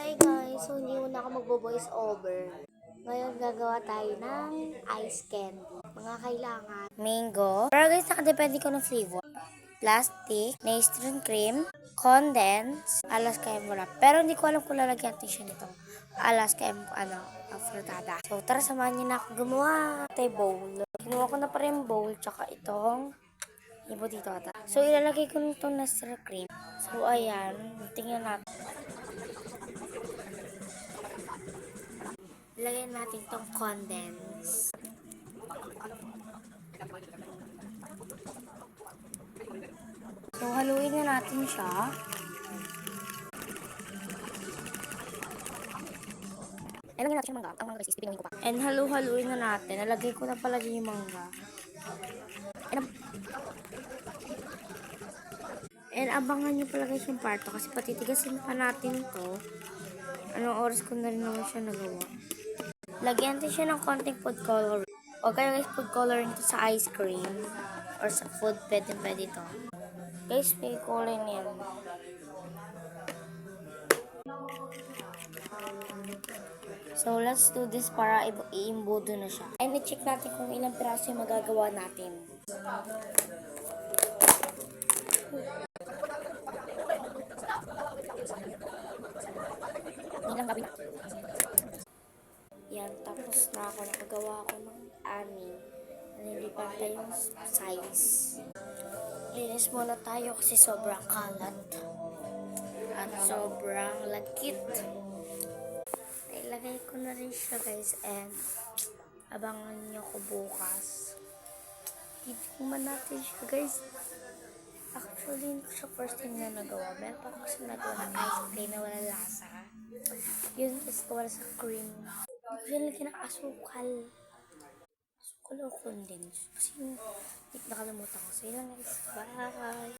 Hi guys! So hindi muna ako magbo-voice over. Ngayon gagawa tayo ng ice candy. Mga kailangan, mango. Pero guys, nakadepende ko ng flavor. Plastic, nastron cream, condense, Alaska Emerald. Pero hindi ko alam kung lalagyan natin siya nito. Alaska frutada. So tara, samahan niyo na ako gumawa. Ito bowl. Kinuha ko na pa rin bowl, tsaka itong ibo dito ata. So ilalagay ko nito nastron cream. So ayan, tingnan natin. Lagyan natin tong condense. So, haluin na natin siya. Lagyan natin yung mangga. Ang mangga guys, ipinawin ko pa. And haluin na natin. Nalagay ko na pala dyan yung mangga. And abangan nyo pala guys yung parto kasi patitigasin pa natin to. Anong oras ko na rin naman siya nagawa. Lagyan natin siya ng konting food coloring. O kaya guys, food coloring to sa ice cream or sa food, pwede to. Guys, may kulay niyan. So, let's do this para i-imbudo na siya. And i-check natin kung ilang piraso yung magagawa natin. Ilang gabi na. Yan, tapos na ako. Nakagawa ako ng ani. Hindi pantay yung size. Linis muna tayo kasi sobrang kalat. At sobrang lagkit. Ilagay ko na rin siya guys and abangan niyo ko bukas. Itikman natin siya guys. Actually, hindi ko siya first time na nagawa. Meron pa ako kasi nagawa ng ice cream na wala lasa. Yun is wala sa cream. Hindi ko siya lagyan ng asukal. Asukal o condense. Kasi nakalimutan ko. So yun lang guys. Bye!